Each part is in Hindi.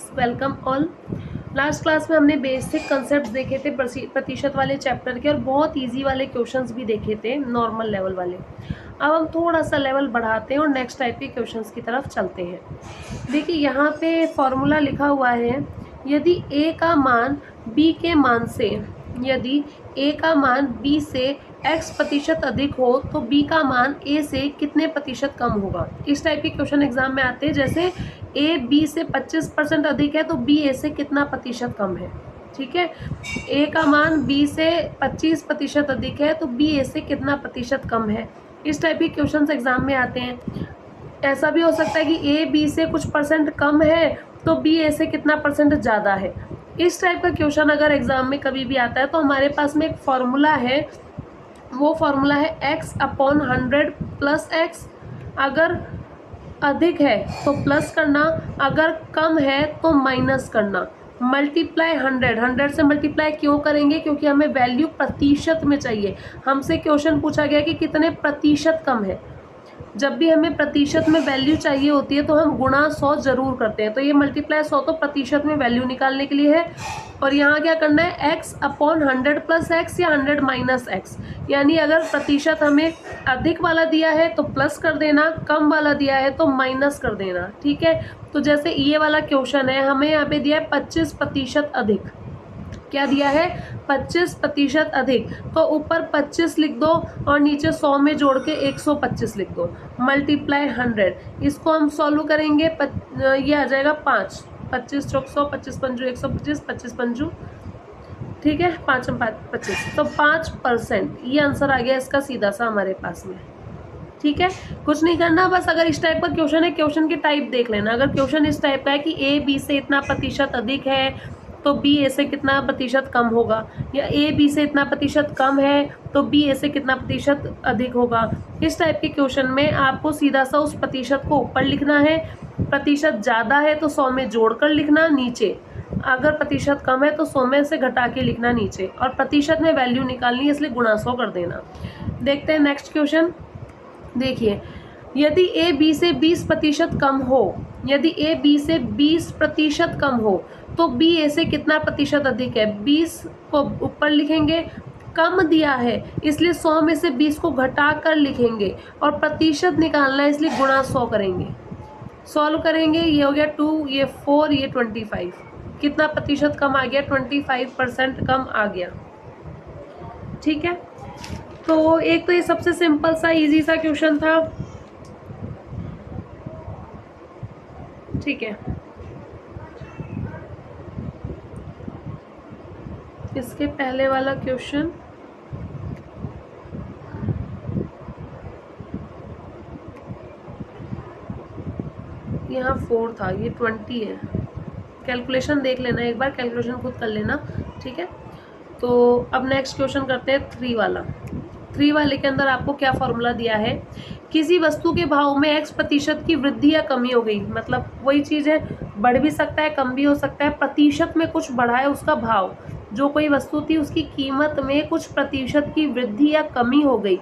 Welcome all. लास्ट क्लास में हमने बेसिक कंसेप्ट्स देखे थे प्रतिशत वाले चैप्टर के और बहुत इजी वाले क्वेश्चंस भी देखे थे नॉर्मल लेवल वाले। अब हम थोड़ा सा लेवल बढ़ाते हैं और नेक्स्ट टाइप के क्वेश्चंस की तरफ चलते हैं। देखिए यहाँ पे फॉर्मूला लिखा हुआ है, यदि a का मान b के मान से यदि a का मान b से x प्रतिशत अधिक हो तो b का मान a से कितने प्रतिशत कम होगा। इस टाइप के क्वेश्चन एग्जाम में आते हैं। जैसे a b से 25% अधिक है तो b a से कितना प्रतिशत कम है। ठीक है, a का मान b से 25% अधिक है तो b a से कितना प्रतिशत कम है। इस टाइप के क्वेश्चन एग्जाम में आते हैं। ऐसा भी हो सकता है कि a b से कुछ परसेंट कम है तो b a से कितना परसेंट ज़्यादा है। इस टाइप का क्वेश्चन अगर एग्जाम में कभी भी आता है तो हमारे पास में एक फॉर्मूला है, वो फॉर्मूला है x/100 प्लस x। अगर अधिक है तो प्लस करना, अगर कम है तो माइनस करना। मल्टीप्लाई 100 से मल्टीप्लाई क्यों करेंगे, क्योंकि हमें वैल्यू प्रतिशत में चाहिए। हमसे क्वेश्चन पूछा गया कि कितने प्रतिशत कम है। जब भी हमें प्रतिशत में वैल्यू चाहिए होती है तो हम गुणा 100 जरूर करते हैं। तो ये मल्टीप्लाई 100 तो प्रतिशत में वैल्यू निकालने के लिए है। और यहाँ क्या करना है, x/100 प्लस x या 100 माइनस x। यानी अगर प्रतिशत हमें अधिक वाला दिया है तो प्लस कर देना, कम वाला दिया है तो माइनस कर देना। ठीक है, तो जैसे ये वाला क्वेश्चन है, हमें यहाँ पे दिया है 25% अधिक। क्या दिया है, 25% अधिक। तो ऊपर 25 लिख दो और नीचे 100 में जोड़ के 125 लिख दो। मल्टीप्लाई 100, इसको हम सॉल्व करेंगे। ये आ जाएगा 5, 25 चौक 100, 25 पंजू 125, 25 पंजू, ठीक है, 5 25, तो 5%। ये आंसर आ गया इसका सीधा सा हमारे पास में। ठीक है, कुछ नहीं करना, बस अगर इस टाइप का क्वेश्चन है, क्वेश्चन की टाइप देख लेना। अगर क्वेश्चन इस टाइप का है कि a b से इतना प्रतिशत अधिक है तो b a से कितना प्रतिशत कम होगा, या a b से इतना प्रतिशत कम है तो b a से कितना प्रतिशत अधिक होगा। इस टाइप के क्वेश्चन में आपको सीधा सा उस प्रतिशत को ऊपर लिखना है। प्रतिशत ज़्यादा है तो 100 में जोड़कर लिखना नीचे, अगर प्रतिशत कम है तो 100 में से घटा के लिखना नीचे, और प्रतिशत में वैल्यू निकालनी है इसलिए गुणा 100 कर देना। देखते हैं नेक्स्ट क्वेश्चन। देखिए, यदि a b से 20% कम हो, यदि a b से 20% कम हो तो b a से कितना प्रतिशत अधिक है। 20 को ऊपर लिखेंगे, कम दिया है इसलिए 100 में से 20 को घटा कर लिखेंगे, और प्रतिशत निकालना है इसलिए गुणा 100 करेंगे। सॉल्व करेंगे, ये हो गया 2, ये 4, ये 25। कितना प्रतिशत कम आ गया, 25% कम आ गया। ठीक है, तो एक तो ये सबसे सिंपल सा इजी सा क्वेश्चन था। ठीक है, इसके पहले वाला क्वेश्चन यहाँ 4 था, ये 20 है। कैलकुलेशन देख लेना एक बार, कैलकुलेशन खुद कर लेना। ठीक है, तो अब नेक्स्ट क्वेश्चन करते हैं 3 वाला। 3 वाले के अंदर आपको क्या फॉर्मूला दिया है, किसी वस्तु के भाव में x% की वृद्धि या कमी हो गई। मतलब वही चीज़ है, बढ़ भी सकता है कम भी हो सकता है। प्रतिशत में कुछ बढ़ा है उसका भाव, जो कोई वस्तु थी उसकी कीमत में कुछ प्रतिशत की वृद्धि या कमी हो गई।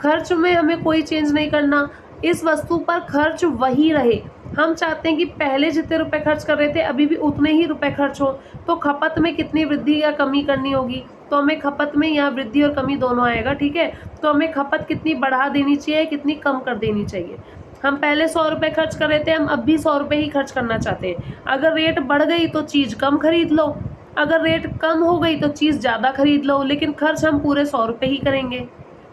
खर्च में हमें कोई चेंज नहीं करना, इस वस्तु पर खर्च वही रहे। हम चाहते हैं कि पहले जितने रुपए खर्च कर रहे थे अभी भी उतने ही रुपए खर्च हो, तो खपत में कितनी वृद्धि या कमी करनी होगी। तो हमें खपत में यहाँ वृद्धि और कमी दोनों आएगा। ठीक है, तो हमें खपत कितनी बढ़ा देनी चाहिए, कितनी कम कर देनी चाहिए। हम पहले 100 रुपये खर्च कर रहे थे, हम अब भी 100 रुपये ही खर्च करना चाहते हैं। अगर रेट बढ़ गई तो चीज़ कम खरीद लो, अगर रेट कम हो गई तो चीज़ ज़्यादा खरीद लो, लेकिन खर्च हम पूरे 100 रुपये ही करेंगे।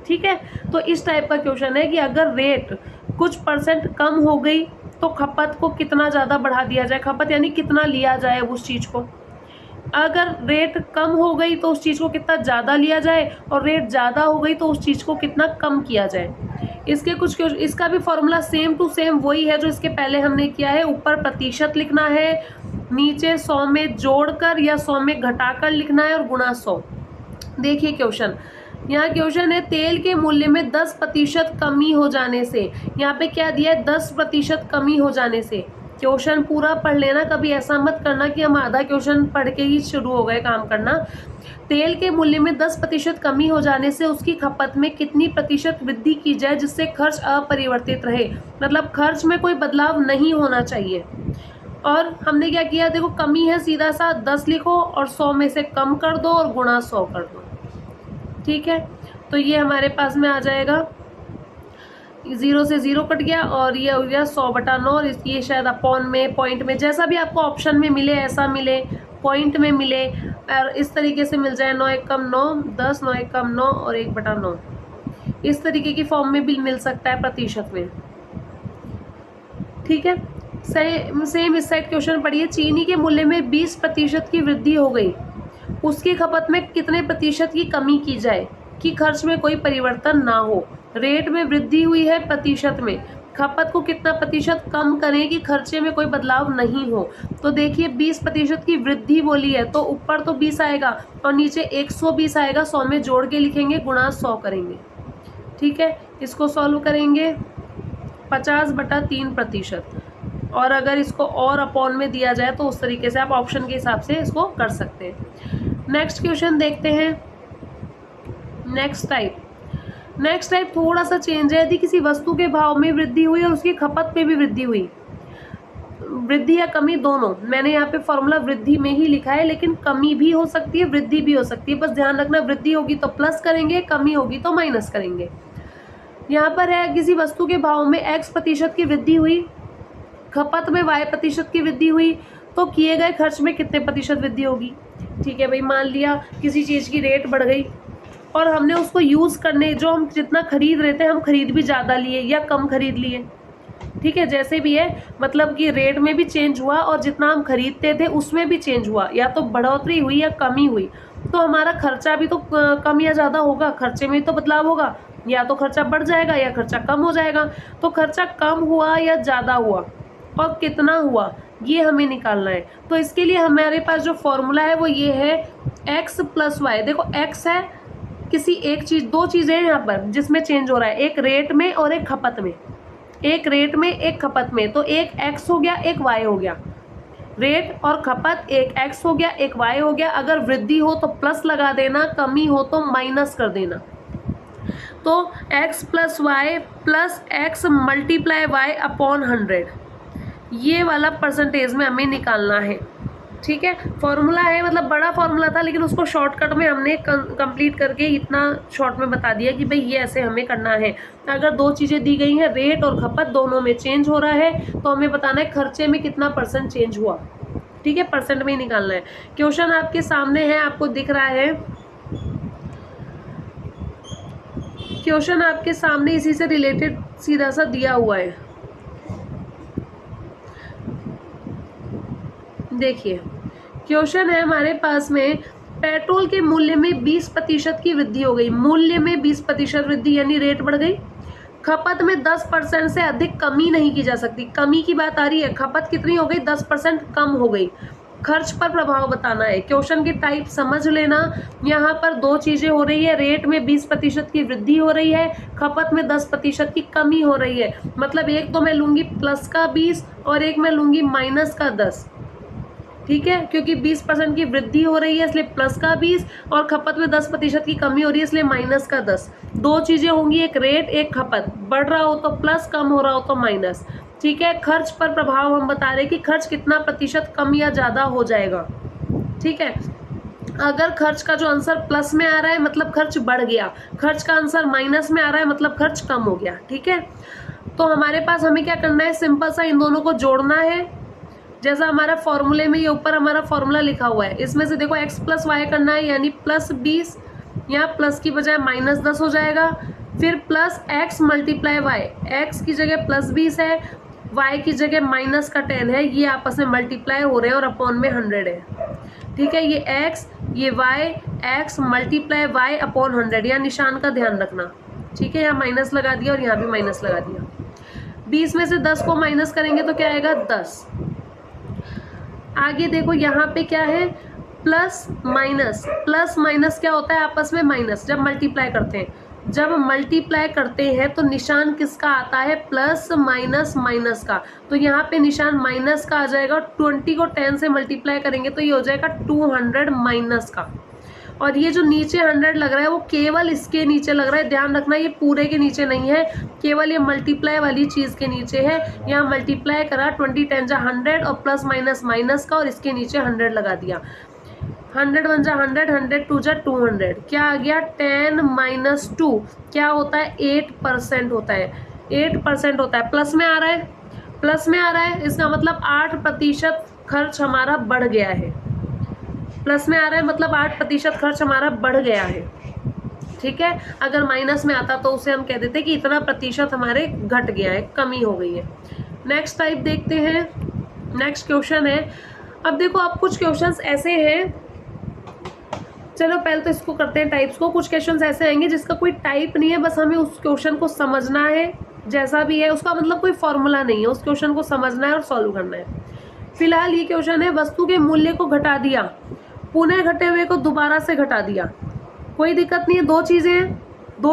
ठीक है, तो इस टाइप का क्वेश्चन है कि अगर रेट कुछ % कम हो गई तो खपत को कितना ज़्यादा बढ़ा दिया जाए, खपत यानी कितना लिया जाए उस चीज़ को। अगर रेट कम हो गई तो उस चीज़ को कितना ज़्यादा लिया जाए, और रेट ज़्यादा हो गई तो उस चीज़ को कितना कम किया जाए। इसका भी फॉर्मूला सेम टू सेम वही है जो इसके पहले हमने किया है। ऊपर प्रतिशत लिखना है, नीचे 100 में जोड़कर या 100 में घटाकर लिखना है और गुणा 100। देखिए क्वेश्चन, यहाँ क्वेश्चन है तेल के मूल्य में 10% कमी हो जाने से। यहाँ पे क्या दिया है, 10% कमी हो जाने से। क्वेश्चन पूरा पढ़ लेना, कभी ऐसा मत करना कि हम आधा क्वेश्चन पढ़ के ही शुरू हो गए काम करना। तेल के मूल्य में 10% कमी हो जाने से उसकी खपत में कितनी प्रतिशत वृद्धि की जाए जिससे खर्च अपरिवर्तित रहे। मतलब खर्च में कोई बदलाव नहीं होना चाहिए। और हमने क्या किया, देखो कमी है, सीधा सा 10 लिखो और 100 में से कम कर दो और गुणा 100 कर दो। ठीक है, तो ये हमारे पास में आ जाएगा, 0 से 0 कट गया और ये हो गया 100/9 और ये शायद अपॉन में, पॉइंट में, जैसा भी आपको ऑप्शन में मिले ऐसा मिले, पॉइंट में मिले और इस तरीके से मिल जाए, 9 एकम 9, 10, 9 एकम 9 और 1/9, इस तरीके की फॉर्म में भी मिल सकता है प्रतिशत में। ठीक है, सेम इस साइड क्वेश्चन पढ़िए। चीनी के मूल्य में 20% की वृद्धि हो गई, उसकी खपत में कितने प्रतिशत की कमी की जाए कि खर्च में कोई परिवर्तन ना हो। रेट में वृद्धि हुई है, प्रतिशत में खपत को कितना प्रतिशत कम करें कि खर्चे में कोई बदलाव नहीं हो। तो देखिए 20% की वृद्धि बोली है तो ऊपर तो 20 आएगा और नीचे 120 आएगा, 100 में जोड़ के लिखेंगे, गुणा 100 करेंगे। ठीक है, इसको सॉल्व करेंगे, 50/3%। और अगर इसको और अपॉन में दिया जाए तो उस तरीके से आप ऑप्शन के हिसाब से इसको कर सकते हैं। नेक्स्ट क्वेश्चन देखते हैं। नेक्स्ट टाइप थोड़ा सा चेंज है। यदि किसी वस्तु के भाव में वृद्धि हुई और उसकी खपत में भी वृद्धि हुई, वृद्धि या कमी दोनों, मैंने यहाँ पे फॉर्मूला वृद्धि में ही लिखा है, लेकिन कमी भी हो सकती है, वृद्धि भी हो सकती है। बस ध्यान रखना, वृद्धि होगी तो प्लस करेंगे, कमी होगी तो माइनस करेंगे। यहाँ पर है किसी वस्तु के भाव में X% की वृद्धि हुई, खपत में Y% की वृद्धि हुई, तो किए गए खर्च में कितने प्रतिशत वृद्धि होगी। ठीक है भाई, मान लिया किसी चीज़ की रेट बढ़ गई और हमने उसको यूज़ करने, जो हम जितना खरीद रहे थे हम खरीद भी ज़्यादा लिए या कम खरीद लिए। ठीक है, जैसे भी है, मतलब कि रेट में भी चेंज हुआ और जितना हम खरीदते थे उसमें भी चेंज हुआ, या तो बढ़ोतरी हुई या कमी हुई, तो हमारा खर्चा भी तो कम या ज़्यादा होगा, खर्चे में तो बदलाव होगा, या तो खर्चा बढ़ जाएगा या खर्चा कम हो जाएगा। तो खर्चा कम हुआ या ज़्यादा हुआ और कितना हुआ, ये हमें निकालना है। तो इसके लिए हमारे पास जो फॉर्मूला है वो ये है, x + y। देखो x है किसी एक चीज़, दो चीज़ें हैं यहाँ पर जिसमें चेंज हो रहा है, एक रेट में और एक खपत में, एक रेट में एक खपत में। तो एक x हो गया, एक y हो गया, रेट और खपत, एक x हो गया, एक y हो गया। अगर वृद्धि हो तो प्लस लगा देना, कमी हो तो माइनस कर देना। तो x + y + x × y/100, ये वाला परसेंटेज में हमें निकालना है। ठीक है, फॉर्मूला है, मतलब बड़ा फॉर्मूला था लेकिन उसको शॉर्टकट में हमने कंप्लीट करके इतना शॉर्ट में बता दिया कि भाई ये ऐसे हमें करना है। अगर दो चीज़ें दी गई हैं, रेट और खपत दोनों में चेंज हो रहा है, तो हमें बताना है खर्चे में कितना % चेंज हुआ। ठीक है, परसेंट में ही निकालना है। क्वेश्चन आपके सामने है, आपको दिख रहा है क्वेश्चन आपके सामने, इसी से रिलेटेड सीधा सा दिया हुआ है। देखिए क्वेश्चन है हमारे पास में, पेट्रोल के मूल्य में 20% की वृद्धि हो गई, मूल्य में 20% वृद्धि यानी रेट बढ़ गई। खपत में 10% से अधिक कमी नहीं की जा सकती, कमी की बात आ रही है, खपत कितनी हो गई, 10% कम हो गई। खर्च पर प्रभाव बताना है। क्वेश्चन की टाइप समझ लेना, यहाँ पर दो चीज़ें हो रही है, रेट में 20% की वृद्धि हो रही है, खपत में 10% की कमी हो रही है। मतलब एक तो मैं लूँगी प्लस का 20 और एक मैं लूँगी माइनस का 10। ठीक है, क्योंकि 20% की वृद्धि हो रही है इसलिए प्लस का 20 और खपत में 10% की कमी हो रही है इसलिए माइनस का 10। दो चीज़ें होंगी, एक रेट एक खपत, बढ़ रहा हो तो प्लस, कम हो रहा हो तो माइनस। ठीक है, खर्च पर प्रभाव हम बता रहे हैं कि खर्च कितना प्रतिशत कम या ज़्यादा हो जाएगा। ठीक है, अगर खर्च का जो आंसर प्लस में आ रहा है मतलब खर्च बढ़ गया, खर्च का आंसर माइनस में आ रहा है मतलब खर्च कम हो गया। ठीक है, तो हमारे पास हमें क्या करना है, सिंपल सा इन दोनों को जोड़ना है। जैसा हमारा फॉर्मूले में ये ऊपर हमारा फॉर्मूला लिखा हुआ है, इसमें से देखो x + y करना है, यानी +20, यहाँ प्लस की बजाय -10 हो जाएगा। फिर प्लस x × y, x की जगह +20 है, y की जगह -10 है, ये आपस में मल्टीप्लाई हो रहे हैं और अपॉन में 100 है। ठीक है, ये x ये y, x × y/100, यहाँ निशान का ध्यान रखना। ठीक है, यहाँ माइनस लगा दिया और यहाँ भी माइनस लगा दिया। 20 में से 10 को माइनस करेंगे तो क्या आएगा, 10। आगे देखो यहाँ पे क्या है, प्लस माइनस क्या होता है, आपस में माइनस जब मल्टीप्लाई करते हैं। जब मल्टीप्लाई करते हैं तो निशान किसका आता है, प्लस माइनस का। तो यहाँ पे निशान माइनस का आ जाएगा। 20 को 10 से मल्टीप्लाई करेंगे तो ये हो जाएगा 200 माइनस का। और ये जो नीचे 100 लग रहा है वो केवल इसके नीचे लग रहा है, ध्यान रखना ये पूरे के नीचे नहीं है, केवल ये मल्टीप्लाई वाली चीज़ के नीचे है। यहाँ मल्टीप्लाई करा 20 10 जा 100 और प्लस माइनस माइनस का और इसके नीचे 100 लगा दिया। 100 1 जा 100, 100 2 जा 200, क्या आ गया 10 - 2 क्या होता है 8% होता है, 8% होता है। प्लस में आ रहा है, प्लस में आ रहा है, इसका मतलब 8% खर्च हमारा बढ़ गया है। प्लस में आ रहा है मतलब 8% खर्च हमारा बढ़ गया है, ठीक है। अगर माइनस में आता तो उसे हम कह देते कि इतना प्रतिशत हमारे घट गया है, कमी हो गई है। नेक्स्ट टाइप देखते हैं, नेक्स्ट क्वेश्चन है। अब देखो अब कुछ क्वेश्चंस ऐसे हैं, चलो पहले तो इसको करते हैं टाइप्स को। कुछ क्वेश्चंस ऐसे आएंगे जिसका कोई टाइप नहीं है, बस हमें उस क्वेश्चन को समझना है, जैसा भी है उसका मतलब कोई फॉर्मूला नहीं है, उस क्वेश्चन को समझना है और सॉल्व करना है। फिलहाल ये क्वेश्चन है, वस्तु के मूल्य को घटा दिया, पुनः घटे हुए को दोबारा से घटा दिया। कोई दिक्कत नहीं है, दो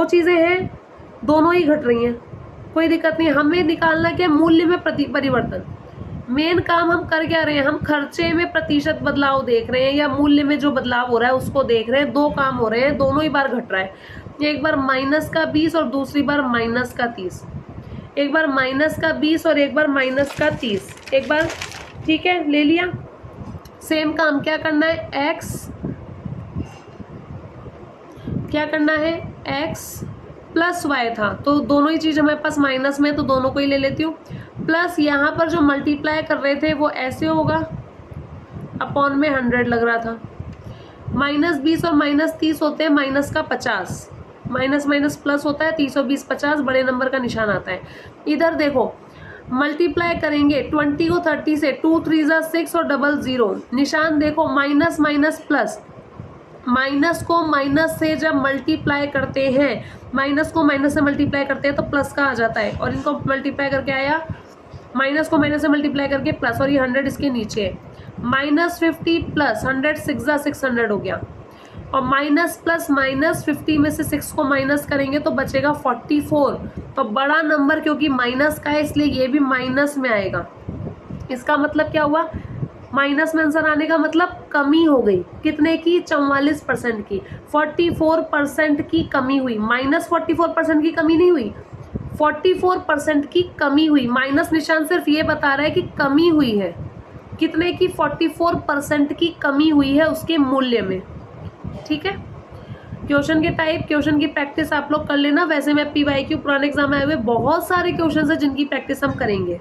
चीज़ें हैं, दोनों ही घट रही हैं, कोई दिक्कत नहीं है। हमें निकालना क्या, मूल्य में परिवर्तन। मेन काम हम कर क्या रहे हैं, हम खर्चे में प्रतिशत बदलाव देख रहे हैं या मूल्य में जो बदलाव हो रहा है उसको देख रहे हैं। दो काम हो रहे हैं, दोनों ही बार घट रहा है, एक बार -20 और दूसरी बार -30, एक बार -20 और एक बार -30, एक बार, ठीक है, ले लिया। सेम काम क्या करना है, क्या करना है, x प्लस y था, तो दोनों ही चीज़ हमारे पास माइनस में, तो दोनों को ही ले लेती हूँ। प्लस यहाँ पर जो मल्टीप्लाई कर रहे थे वो ऐसे होगा, अपॉन में 100 लग रहा था। -20 और -30 होते हैं माइनस का 50, माइनस माइनस प्लस होता है, 30 और 20 50, बड़े नंबर का निशान आता है। इधर देखो मल्टीप्लाई करेंगे 20 को 30 से, 2 3 जा 6 और डबल 0, निशान देखो माइनस माइनस प्लस, माइनस को माइनस से जब मल्टीप्लाई करते हैं, माइनस को माइनस से मल्टीप्लाई करते हैं तो प्लस का आ जाता है, और इनको मल्टीप्लाई करके आया, माइनस को माइनस से मल्टीप्लाई करके प्लस, और ये 100 इसके नीचे है। -50 प्लस 100 6 जा 600 हो गया, और माइनस प्लस माइनस 50 में से 6 को माइनस करेंगे तो बचेगा 44। तो बड़ा नंबर क्योंकि माइनस का है इसलिए ये भी माइनस में आएगा। इसका मतलब क्या हुआ, माइनस में आंसर आने का मतलब कमी हो गई, कितने की, 44% की, 44% की कमी हुई। -44% की कमी नहीं हुई, 44% की कमी हुई। माइनस निशान सिर्फ ये बता रहा है कि कमी हुई है, कितने की, 44% की कमी हुई है उसके मूल्य में, ठीक है। क्वेश्चन के टाइप, क्वेश्चन की प्रैक्टिस आप लोग कर लेना। वैसे मैं PYQ पुराने एग्जाम में आए हुए बहुत सारे क्वेश्चन है जिनकी प्रैक्टिस हम करेंगे।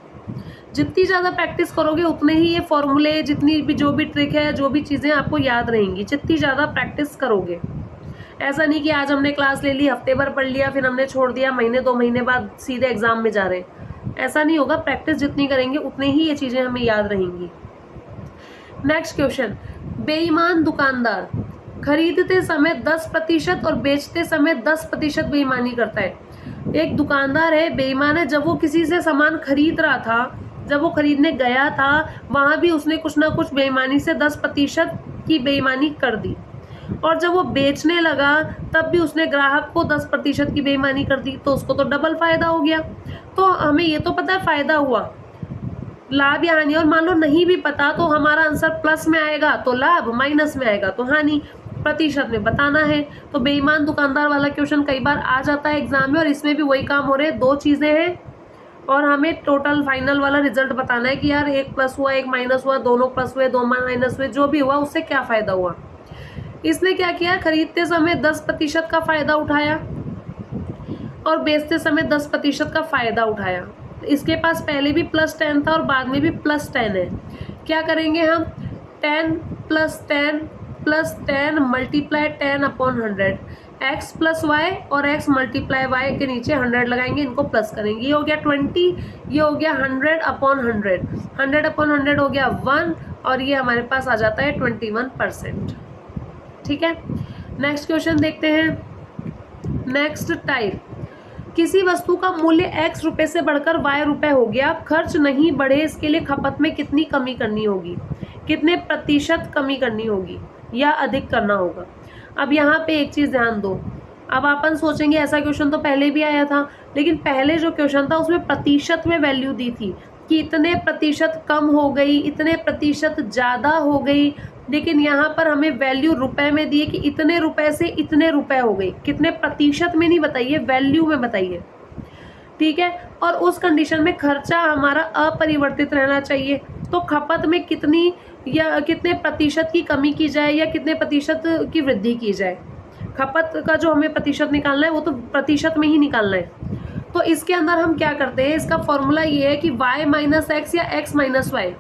जितनी ज़्यादा प्रैक्टिस करोगे उतने ही ये फॉर्मूले, जितनी भी जो भी ट्रिक है, जो भी चीज़ें आपको याद रहेंगी, जितनी ज़्यादा प्रैक्टिस करोगे। ऐसा नहीं कि आज हमने क्लास ले ली, हफ्ते भर पढ़ लिया, फिर हमने छोड़ दिया, महीने 2 महीने बाद सीधे एग्जाम में जा रहे हैं, ऐसा नहीं होगा। प्रैक्टिस जितनी करेंगे उतने ही ये चीज़ें हमें याद रहेंगी। नेक्स्ट क्वेश्चन, बेईमान दुकानदार खरीदते समय 10% और बेचते समय 10% बेईमानी करता है। एक दुकानदार है, बेईमान है, जब वो किसी से सामान खरीद रहा था, जब वो खरीदने गया था, वहाँ भी उसने कुछ ना कुछ बेईमानी से 10% की बेईमानी कर दी, और जब वो बेचने लगा तब भी उसने ग्राहक को 10% की बेईमानी कर दी, तो उसको तो डबल फायदा हो गया। तो हमें ये तो पता है फायदा हुआ, लाभ या हानि, और मान लो नहीं भी पता तो हमारा आंसर प्लस में आएगा तो लाभ, माइनस में आएगा तो हानि, प्रतिशत में बताना है। तो बेईमान दुकानदार वाला क्वेश्चन कई बार आ जाता है एग्जाम में, और इसमें भी वही काम हो रहे हैं, दो चीज़ें हैं और हमें टोटल फाइनल वाला रिजल्ट बताना है कि यार एक प्लस हुआ एक माइनस हुआ, दोनों प्लस हुए दो माइनस हुए, जो भी हुआ उससे क्या फ़ायदा हुआ। इसने क्या किया, खरीदते समय 10% का फ़ायदा उठाया और बेचते समय 10% का फ़ायदा उठाया। इसके पास पहले भी +10 था और बाद में भी +10 है। क्या करेंगे हम, 10 + 10 + 10 मल्टीप्लाई 10/100, x + y और x मल्टीप्लाई y के नीचे 100 लगाएंगे, इनको प्लस करेंगे, ये हो गया 20, ये हो गया 100/100, 100/100 हो गया 1, और ये हमारे पास आ जाता है 21%, ठीक है। नेक्स्ट क्वेश्चन देखते हैं। नेक्स्ट टाइप, किसी वस्तु का मूल्य x रुपए से बढ़कर y रुपए हो गया, खर्च नहीं बढ़े, इसके लिए खपत में कितनी कमी करनी होगी, कितने प्रतिशत कमी करनी होगी या अधिक करना होगा। अब यहाँ पे एक चीज़ ध्यान दो, अब अपन सोचेंगे ऐसा क्वेश्चन तो पहले भी आया था, लेकिन पहले जो क्वेश्चन था उसमें प्रतिशत में वैल्यू दी थी, कि इतने प्रतिशत कम हो गई, इतने प्रतिशत ज़्यादा हो गई, लेकिन यहाँ पर हमें वैल्यू रुपए में दिए कि इतने रुपए से इतने रुपए हो गई, कितने प्रतिशत में नहीं बताइए, वैल्यू में बताइए, ठीक है। और उस कंडीशन में खर्चा हमारा अपरिवर्तित रहना चाहिए, तो खपत में कितनी या कितने प्रतिशत की कमी की जाए या कितने प्रतिशत की वृद्धि की जाए। खपत का जो हमें प्रतिशत निकालना है वो तो प्रतिशत में ही निकालना है। तो इसके अंदर हम क्या करते हैं, इसका फॉर्मूला ये है कि y माइनस एक्स या x माइनस वाई,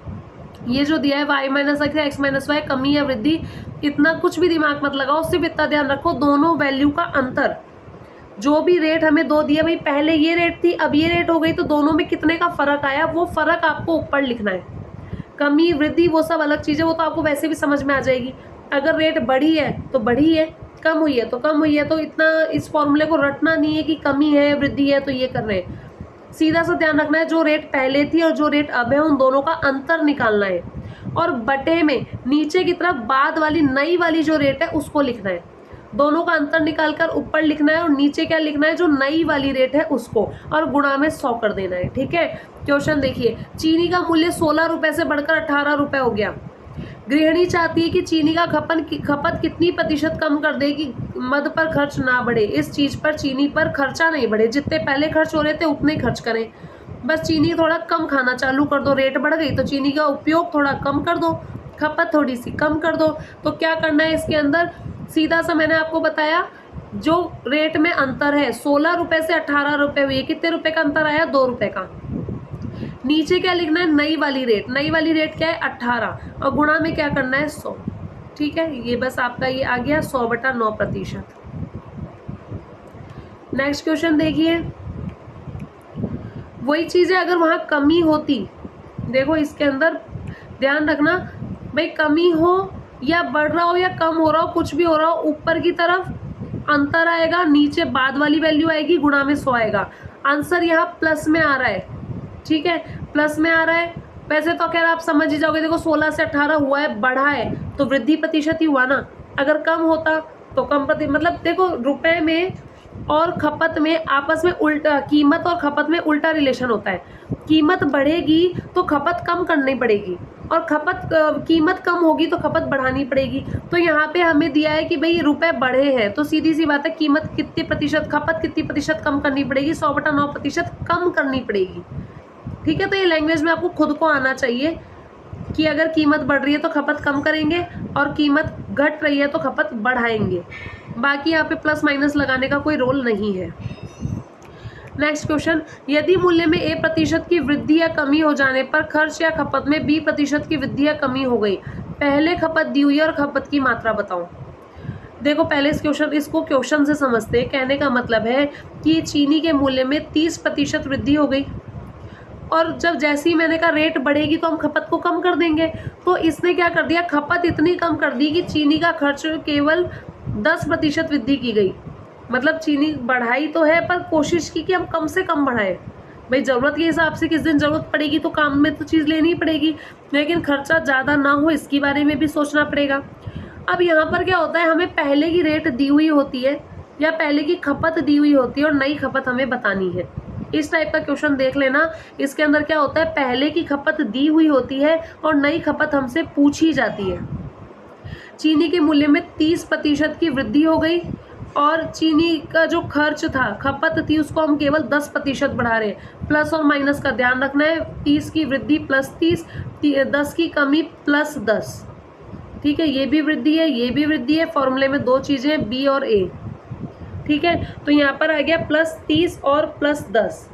ये जो दिया है y माइनस एक्स या x माइनस वाई, कमी या वृद्धि, इतना कुछ भी दिमाग मत लगाओ, सिर्फ इतना ध्यान रखो दोनों वैल्यू का अंतर। जो भी रेट हमें दो दिया, भाई पहले ये रेट थी अब ये रेट हो गई, तो दोनों में कितने का फर्क आया वो फर्क आपको ऊपर लिखना है। कमी वृद्धि वो सब अलग चीज़ है, वो तो आपको वैसे भी समझ में आ जाएगी। अगर रेट बढ़ी है तो बढ़ी है, कम हुई है तो कम हुई है, तो इतना इस फॉर्मूले को रटना नहीं है कि कमी है वृद्धि है तो ये कर रहे हैं। सीधा सा ध्यान रखना है जो रेट पहले थी और जो रेट अब है उन दोनों का अंतर निकालना है, और बटे में नीचे की तरफ बाद वाली नई वाली जो रेट है उसको लिखना है। दोनों का अंतर निकालकर ऊपर लिखना है और नीचे क्या लिखना है, जो नई वाली रेट है उसको, और गुणा में 100 कर देना है, ठीक है। क्वेश्चन देखिए, चीनी का मूल्य 16 रुपए से बढ़कर 18 रुपए हो गया। गृहिणी चाहती है कि चीनी का खपत कितनी प्रतिशत कम कर दे कि मद पर खर्च ना बढ़े। इस चीज पर चीनी पर खर्चा नहीं बढ़े, जितने पहले खर्च हो रहे थे उतने ही खर्च करें, बस चीनी थोड़ा कम खाना चालू कर दो। रेट बढ़ गई तो चीनी का उपयोग थोड़ा कम कर दो, खपत थोड़ी सी कम कर दो। तो क्या करना है इसके अंदर, सीधा सा मैंने आपको बताया, जो रेट में अंतर है 16 रुपए से 18 रुपए हुई, कितने रुपए का अंतर आया, 2 रुपए का। नीचे क्या लिखना है, नई वाली रेट, नई वाली रेट क्या है 18, और गुणा में क्या करना है 100, ठीक है। ये बस आपका ये आ गया 100/9%। नेक्स्ट क्वेश्चन देखिए, वही चीज है अगर वहां कमी होती, देखो इसके अंदर ध्यान रखना भाई, कमी हो या बढ़ रहा हो या कम हो रहा हो, कुछ भी हो रहा हो, ऊपर की तरफ अंतर आएगा, नीचे बाद वाली वैल्यू आएगी, गुणा में 100 आएगा। आंसर यहाँ प्लस में आ रहा है, ठीक है, प्लस में आ रहा है। वैसे तो खैर आप समझ ही जाओगे, देखो 16 से 18 हुआ है, बढ़ा है तो वृद्धि प्रतिशत ही हुआ ना। अगर कम होता तो कम मतलब देखो रुपए में और खपत में आपस में उल्टा, कीमत और खपत में उल्टा रिलेशन होता है। कीमत बढ़ेगी तो खपत कम करनी पड़ेगी, और कीमत कम होगी तो खपत बढ़ानी पड़ेगी। तो यहाँ पे हमें दिया है कि भाई रुपए बढ़े हैं, तो सीधी सी बात है कीमत कितने प्रतिशत, खपत कितनी प्रतिशत कम करनी पड़ेगी, 100/9% कम करनी पड़ेगी, ठीक है। तो ये लैंग्वेज में आपको खुद को आना चाहिए कि अगर कीमत बढ़ रही है तो खपत कम करेंगे, और कीमत घट रही है तो खपत बढ़ाएंगे। बाकी यहाँ पे प्लस माइनस लगाने का कोई रोल नहीं है। नेक्स्ट क्वेश्चन, यदि मूल्य में A% की वृद्धि या कमी हो जाने पर खर्च या खपत में B% की वृद्धि या कमी हो गई, पहले खपत दी हुई और खपत की मात्रा बताओ। देखो पहले इसको क्वेश्चन से समझते हैं। कहने का मतलब है कि चीनी के मूल्य में 30% वृद्धि हो गई, और जब जैसे ही मैंने कहा रेट बढ़ेगी तो हम खपत को कम कर देंगे, तो इसने क्या कर दिया, खपत इतनी कम कर दी कि चीनी का खर्च केवल 10% वृद्धि की गई। मतलब चीनी बढ़ाई तो है पर कोशिश की कि हम कम से कम बढ़ाएं। भाई ज़रूरत के हिसाब से किस दिन ज़रूरत पड़ेगी तो काम में तो चीज़ लेनी ही पड़ेगी, लेकिन खर्चा ज़्यादा ना हो इसके बारे में भी सोचना पड़ेगा। अब यहाँ पर क्या होता है, हमें पहले की रेट दी हुई होती है या पहले की खपत दी हुई होती है और नई खपत हमें बतानी है। इस टाइप का क्वेश्चन देख लेना। इसके अंदर क्या होता है, पहले की खपत दी हुई होती है और नई खपत हमसे पूछी जाती है। चीनी के मूल्य में 30% की वृद्धि हो गई, और चीनी का जो खर्च था, खपत थी, उसको हम केवल 10% बढ़ा रहे हैं। प्लस और माइनस का ध्यान रखना है, 30 की वृद्धि प्लस 30, 10 की कमी प्लस 10, ठीक है। ये भी वृद्धि है, ये भी वृद्धि है। फॉर्मूले में 2 चीज़ें बी और ए, ठीक है। तो यहाँ पर आ गया प्लस 30 और प्लस 10,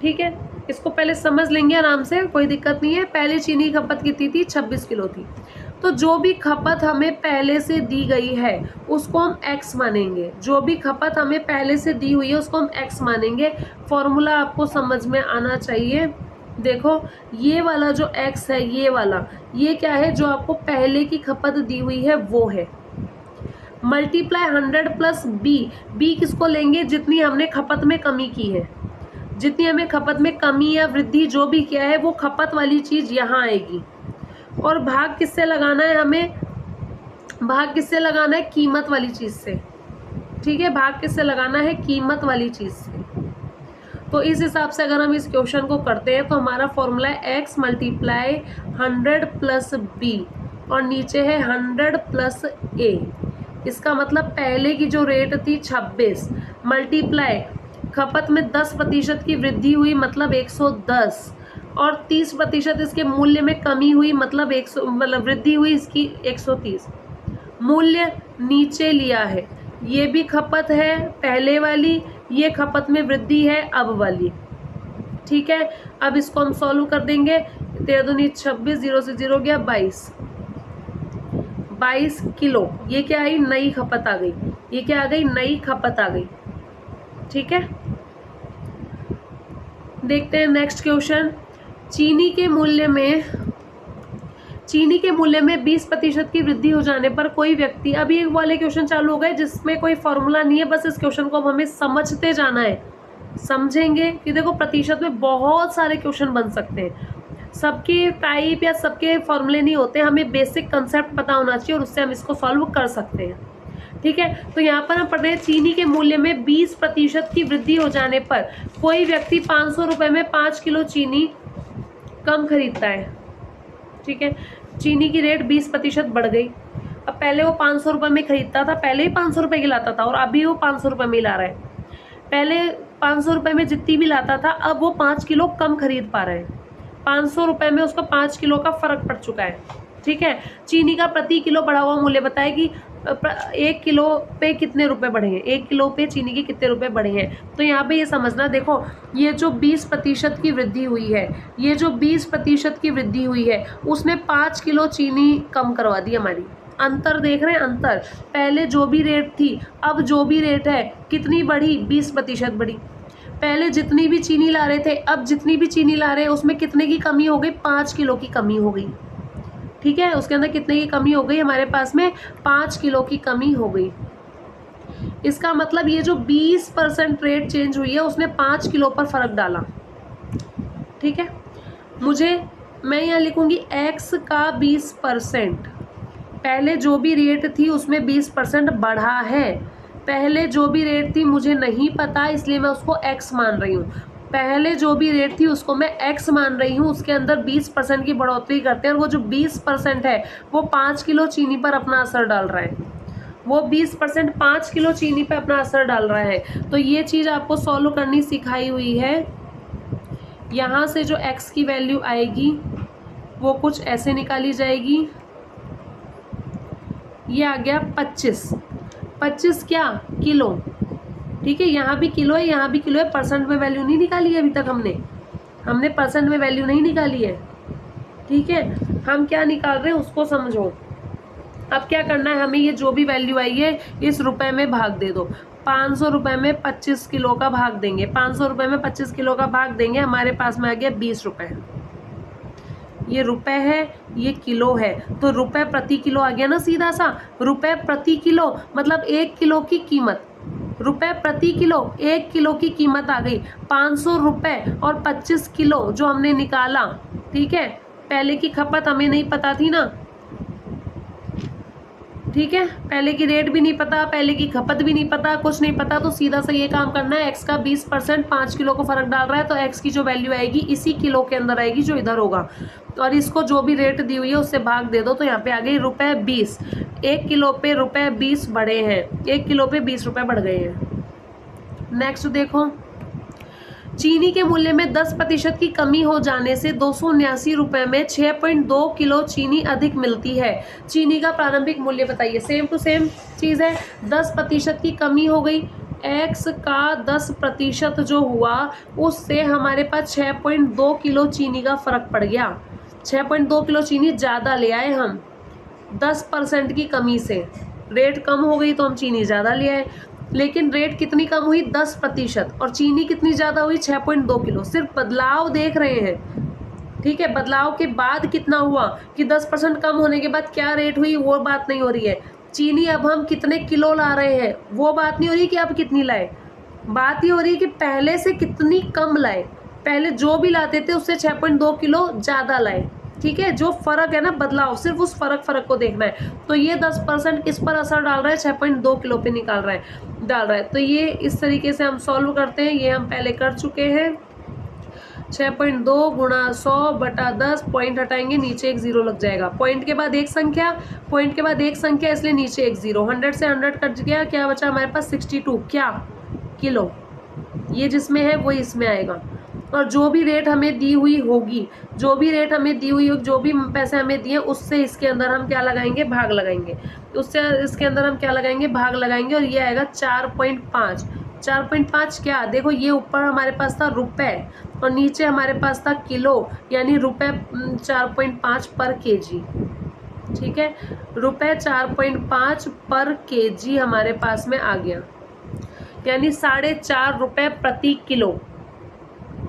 ठीक है। इसको पहले समझ लेंगे आराम से, कोई दिक्कत नहीं है। पहले चीनी की खपत कितनी थी, 26 किलो थी। तो जो भी खपत हमें पहले से दी गई है उसको हम x मानेंगे। जो भी खपत हमें पहले से दी हुई है उसको हम x मानेंगे। फॉर्मूला आपको समझ में आना चाहिए। देखो ये वाला जो x है, ये वाला, ये क्या है, जो आपको पहले की खपत दी हुई है वो है। मल्टीप्लाई 100 प्लस बी किसको लेंगे, जितनी हमने खपत में कमी की है। जितनी हमें खपत में कमी या वृद्धि जो भी किया है वो खपत वाली चीज़ यहाँ आएगी। और भाग किससे लगाना है, हमें भाग किससे लगाना है, कीमत वाली चीज़ से, ठीक है। भाग किससे लगाना है, कीमत वाली चीज़ से। तो इस हिसाब से अगर हम इस क्वेश्चन को करते हैं तो हमारा फॉर्मूला है x मल्टीप्लाई 100 प्लस b और नीचे है 100 प्लस a। इसका मतलब पहले की जो रेट थी 26 मल्टीप्लाई खपत में 10% की वृद्धि हुई मतलब 110 और 30% इसके मूल्य में कमी हुई मतलब 100 मतलब वृद्धि हुई इसकी 130। मूल्य नीचे लिया है, ये भी खपत है पहले वाली, ये खपत में वृद्धि है अब वाली। ठीक है, अब इसको हम सॉल्व कर देंगे। 13 दूनी 26, 0 से 0 गया 22 किलो। ये क्या आई, नई खपत आ गई। ये क्या आ गई, नई खपत आ गई। ठीक है, देखते हैं नेक्स्ट क्वेश्चन। चीनी के मूल्य में 20% की वृद्धि हो जाने पर कोई व्यक्ति, अभी एक वाले क्वेश्चन चालू हो गए जिसमें कोई फॉर्मूला नहीं है, बस इस क्वेश्चन को हमें समझते जाना है। समझेंगे कि देखो प्रतिशत में बहुत सारे क्वेश्चन बन सकते हैं, सबके टाइप या सबके फॉर्मूले नहीं होते, हमें बेसिक कंसेप्ट पता होना चाहिए और उससे हम इसको सॉल्व कर सकते हैं। ठीक है, तो यहाँ पर हम पढ़ रहे हैं चीनी के मूल्य में 20% की वृद्धि हो जाने पर कोई व्यक्ति 500 रुपये में 5 किलो चीनी कम खरीदता है। ठीक है, चीनी की रेट 20% बढ़ गई। अब पहले वो 500 रुपये में खरीदता था, पहले ही 500 रुपये की लाता था और अभी वो 500 रुपये में ला रहा है। पहले 500 रुपये में जितनी भी लाता था अब वो 5 किलो कम खरीद पा रहे हैं। 500 रुपये में उसका 5 किलो का फर्क पड़ चुका है। ठीक है, चीनी का प्रति किलो बढ़ा हुआ मूल्य बताए कि 1 किलो पे कितने रुपए बढ़े हैं, 1 किलो पे चीनी के कितने रुपए बढ़े हैं। तो यहाँ पे ये समझना, देखो ये जो 20% की वृद्धि हुई है, ये जो 20% की वृद्धि हुई है उसने 5 किलो चीनी कम करवा दी हमारी। अंतर देख रहे हैं, अंतर पहले जो भी रेट थी अब जो भी रेट है कितनी बढ़ी, 20% बढ़ी। पहले जितनी भी चीनी ला रहे थे अब जितनी भी चीनी ला रहे हैं उसमें कितने की कमी हो गई, 5 किलो की कमी हो गई। ठीक है, उसके अंदर कितने की कमी हो गई, हमारे पास में 5 किलो की कमी हो गई। इसका मतलब ये जो 20% रेट चेंज हुई है उसने 5 किलो पर फर्क डाला। ठीक है, मैं यहाँ लिखूंगी x का 20%, पहले जो भी रेट थी उसमें 20% बढ़ा है। पहले जो भी रेट थी मुझे नहीं पता इसलिए मैं उसको x मान रही हूँ। पहले जो भी रेट थी उसको मैं x मान रही हूँ, उसके अंदर 20% की बढ़ोतरी करते हैं और वो जो 20% है वो 5 किलो चीनी पर अपना असर डाल रहा है। वो 20% 5 किलो चीनी पर अपना असर डाल रहा है। तो ये चीज़ आपको सॉल्व करनी सिखाई हुई है। यहाँ से जो x की वैल्यू आएगी वो कुछ ऐसे निकाली जाएगी। ये आ गया 25 क्या, किलो। ठीक है, यहाँ भी किलो है, यहाँ भी किलो है, परसेंट में वैल्यू नहीं निकाली है अभी तक हमने परसेंट में वैल्यू नहीं निकाली है। ठीक है, हम क्या निकाल रहे हैं उसको समझो। अब क्या करना है, हमें ये जो भी वैल्यू आई है इस रुपए में भाग दे दो। 500 रुपये में 25 किलो का भाग देंगे, 500 रुपये में 25 किलो का भाग देंगे, हमारे पास में आ गया 20 रुपये। ये रुपए है, ये किलो है, तो रुपए प्रति किलो आ गया ना सीधा सा। रुपए प्रति किलो मतलब 1 किलो की कीमत, रुपए प्रति किलो 1 किलो की कीमत आ गई। 500 रुपये और 25 किलो जो हमने निकाला। ठीक है, पहले की खपत हमें नहीं पता थी ना। ठीक है, पहले की रेट भी नहीं पता, पहले की खपत भी नहीं पता, कुछ नहीं पता, तो सीधा सा ये काम करना है। x का 20% 5 किलो को फर्क डाल रहा है तो x की जो वैल्यू आएगी इसी किलो के अंदर आएगी जो इधर होगा। और इसको जो भी रेट दी हुई है उससे भाग दे दो, तो यहाँ पे आ गई रुपए 20। 1 किलो पे रुपए 20 बढ़े हैं, 1 किलो पे 20 रुपये बढ़ गए हैं। नेक्स्ट देखो, चीनी के मूल्य में 10% की कमी हो जाने से 279 रुपये में 6.2 किलो चीनी अधिक मिलती है। चीनी का प्रारंभिक मूल्य बताइए। सेम टू सेम चीज़ है, 10% की कमी हो गई, x का 10% जो हुआ उससे हमारे पास 6.2 किलो चीनी का फ़र्क पड़ गया। 6.2 किलो चीनी ज़्यादा ले आए हम, 10% की कमी से रेट कम हो गई तो हम चीनी ज़्यादा ले आए। लेकिन रेट कितनी कम हुई, 10%, और चीनी कितनी ज़्यादा हुई, 6.2 किलो। सिर्फ बदलाव देख रहे हैं। ठीक है, बदलाव के बाद कितना हुआ कि 10% कम होने के बाद क्या रेट हुई वो बात नहीं हो रही है। चीनी अब हम कितने किलो ला रहे हैं वो बात नहीं हो रही कि अब कितनी लाए, बात ही हो रही है कि पहले से कितनी कम लाए। पहले जो भी लाते थे उससे 6.2 किलो ज़्यादा लाए। ठीक है, जो फर्क है ना बदलाव, सिर्फ उस फर्क को देखना है। तो ये 10% किस पर असर डाल रहा है, 6.2 किलो पे डाल रहा है। तो ये इस तरीके से हम सॉल्व करते हैं, ये हम पहले कर चुके हैं। 6.2 गुणा 100/10, पॉइंट हटाएंगे, नीचे एक जीरो लग जाएगा। पॉइंट के बाद एक संख्या, पॉइंट के बाद एक संख्या, इसलिए नीचे एक जीरो। 100 से 100 कट गया, क्या बचा हमारे पास 62 क्या किलो। ये जिसमें है वो इसमें आएगा। और जो भी रेट हमें दी हुई होगी, जो भी पैसे हमें दिए, उससे इसके अंदर हम क्या लगाएंगे, भाग लगाएंगे। उससे इसके अंदर हम क्या लगाएंगे, भाग लगाएंगे, और ये आएगा 4.5। 4.5 क्या, देखो ये ऊपर हमारे पास था रुपए और नीचे हमारे पास था किलो, यानी रुपए 4.5 पर केजी। ठीक है, रुपए 4.5 पर केजी हमारे पास में आ गया, यानी 4.5 रुपए प्रति किलो।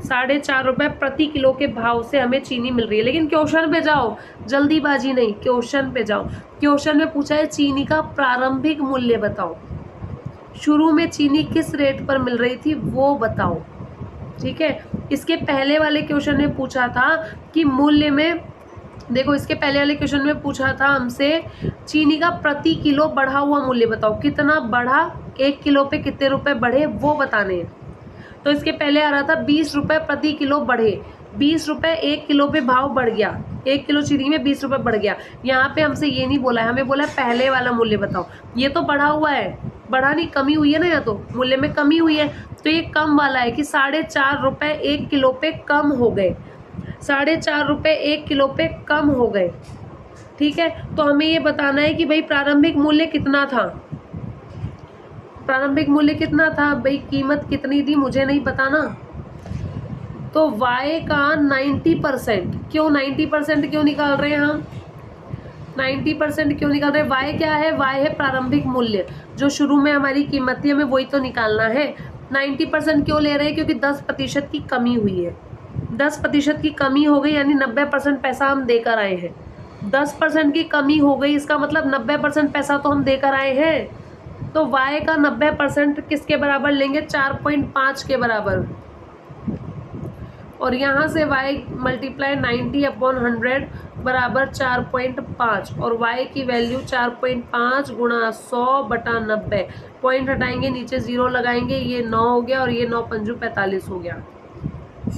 4.5 रुपए प्रति किलो के भाव से हमें चीनी मिल रही है। लेकिन क्वेश्चन पे जाओ, जल्दीबाजी नहीं, क्वेश्चन पे जाओ। क्वेश्चन में पूछा है चीनी का प्रारंभिक मूल्य बताओ, शुरू में चीनी किस रेट पर मिल रही थी वो बताओ। ठीक है, इसके पहले वाले क्वेश्चन में पूछा था कि मूल्य में, देखो इसके पहले वाले क्वेश्चन में पूछा था हमसे चीनी का प्रति किलो बढ़ा हुआ मूल्य बताओ, कितना बढ़ा, 1 किलो पे कितने रुपए बढ़े वो बताने हैं। तो इसके पहले आ रहा था 20 रुपए प्रति किलो बढ़े, 20 रुपए 1 किलो पे भाव बढ़ गया, 1 किलो चीनी में 20 रुपए बढ़ गया। यहाँ पे हमसे ये नहीं बोला है, हमें बोला है पहले वाला मूल्य बताओ। ये तो बढ़ा हुआ है, बढ़ा नहीं, कमी हुई है ना, या तो मूल्य में कमी हुई है, तो ये कम वाला है कि 4.5 रुपए 1 किलो पे कम हो गए, 4.5 रुपए 1 किलो पे कम हो गए। ठीक है, तो हमें ये बताना है कि भाई प्रारंभिक मूल्य कितना था, प्रारंभिक मूल्य कितना था भाई, कीमत कितनी थी मुझे नहीं पता ना। तो y का 90%, क्यों 90% क्यों निकाल रहे हैं हम, 90% क्यों निकाल रहे हैं, y क्या है, y है प्रारंभिक मूल्य, जो शुरू में हमारी कीमत थी, हमें वही तो निकालना है। 90% क्यों ले रहे हैं, क्योंकि 10% की कमी हुई है, 10% की कमी हो गई, यानी 90% पैसा हम देकर आए हैं। 10% की कमी हो गई, इसका मतलब 90% पैसा तो हम देकर आए हैं। तो y का 90% किसके बराबर लेंगे, 4.5 के बराबर। और यहाँ से y मल्टीप्लाई 90/100 बराबर 4.5, और y की वैल्यू 4.5 गुणा 100/90, पॉइंट हटाएंगे, नीचे जीरो लगाएंगे, ये 9 हो गया और ये 9 पंजू 45 हो गया।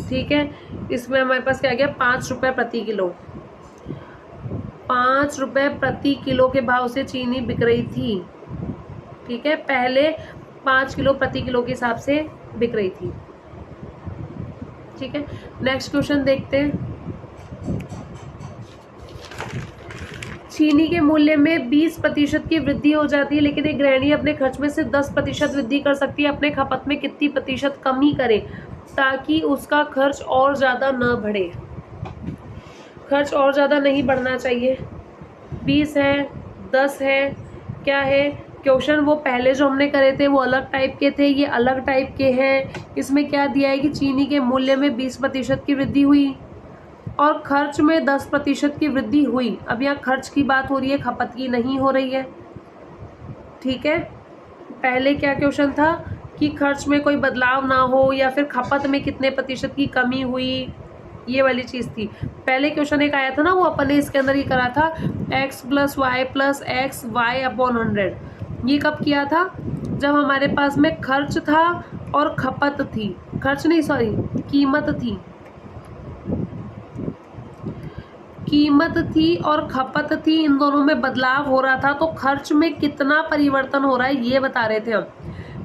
ठीक है, इसमें हमारे पास क्या गया, 5 रुपये प्रति किलो, 5 रुपये प्रति किलो के भाव से चीनी बिक रही थी। ठीक है, पहले 5 किलो प्रति किलो के हिसाब से बिक रही थी। ठीक है, नेक्स्ट क्वेश्चन देखते हैं। चीनी के मूल्य में 20% की वृद्धि हो जाती है, लेकिन एक गृहिणी अपने खर्च में से 10% वृद्धि कर सकती है, अपने खपत में कितनी प्रतिशत कमी करे ताकि उसका खर्च और ज़्यादा न बढ़े। खर्च और ज़्यादा नहीं बढ़ना चाहिए। 20 है, 10 है, क्या है, क्वेश्चन वो पहले जो हमने करे थे वो अलग टाइप के थे, ये अलग टाइप के हैं। इसमें क्या दिया है कि चीनी के मूल्य में 20% की वृद्धि हुई और खर्च में 10% की वृद्धि हुई। अब यहाँ खर्च की बात हो रही है, खपत की नहीं हो रही है। ठीक है, पहले क्या क्वेश्चन था कि खर्च में कोई बदलाव ना हो या फिर खपत में कितने प्रतिशत की कमी हुई, ये वाली चीज़ थी। पहले क्वेश्चन एक आया था ना, वो अपन ने इसके अंदर ये करा था x + y + x y/100। ये कब किया था, जब हमारे पास में खर्च था और खपत थी, खर्च नहीं सॉरी कीमत थी, कीमत थी और खपत थी, इन दोनों में बदलाव हो रहा था। तो खर्च में कितना परिवर्तन हो रहा है ये बता रहे थे हम।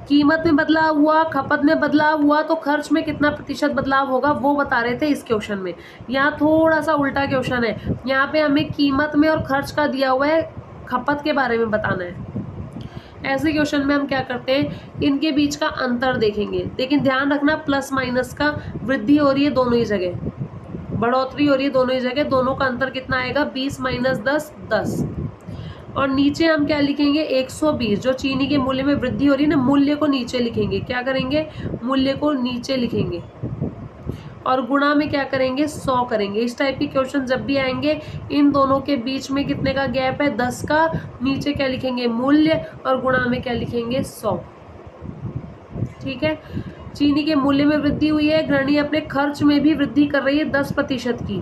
कीमत में बदलाव हुआ, खपत में बदलाव हुआ, तो खर्च में कितना प्रतिशत बदलाव होगा वो बता रहे थे इस क्वेश्चन में। यहाँ थोड़ा सा उल्टा क्वेश्चन है, यहाँ पे हमें कीमत में और खर्च का दिया हुआ है, खपत के बारे में बताना है। ऐसे क्वेश्चन में हम क्या करते हैं, इनके बीच का अंतर देखेंगे। लेकिन ध्यान रखना प्लस माइनस का वृद्धि हो रही है दोनों ही जगह, बढ़ोतरी हो रही है दोनों ही जगह, दोनों का अंतर कितना आएगा, 20 - 10 10। और नीचे हम क्या लिखेंगे, 120, जो चीनी के मूल्य में वृद्धि हो रही है ना, मूल्य को नीचे लिखेंगे, क्या करेंगे, मूल्य को नीचे लिखेंगे और गुणा में क्या करेंगे, 100 करेंगे। इस टाइप के क्वेश्चन जब भी आएंगे, इन दोनों के बीच में कितने का गैप है, 10 का, नीचे क्या लिखेंगे, मूल्य, और गुणा में क्या लिखेंगे, 100। ठीक है, चीनी के मूल्य में वृद्धि हुई है, गृहिणी अपने खर्च में भी वृद्धि कर रही है 10% की।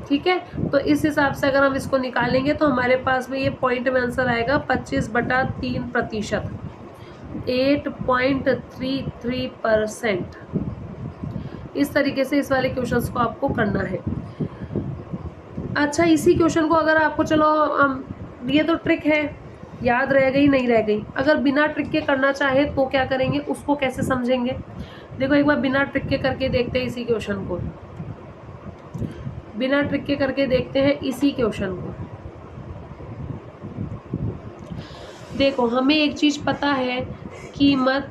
ठीक है, तो इस हिसाब से अगर हम इसको निकालेंगे तो हमारे पास में ये पॉइंट में आंसर आएगा 25/3%, 8.33%। इस तरीके से इस वाले क्वेश्चंस को आपको करना है। अच्छा, इसी क्वेश्चन को अगर आपको, चलो ये तो ट्रिक है, याद रह गई नहीं रह गई, अगर बिना ट्रिक के करना चाहे तो क्या करेंगे, उसको कैसे समझेंगे? देखो एक बार बिना ट्रिक के करके देखते हैं इसी क्वेश्चन को, बिना ट्रिक के करके देखते हैं इसी क्वेश्चन को। देखो हमें एक चीज पता है, कीमत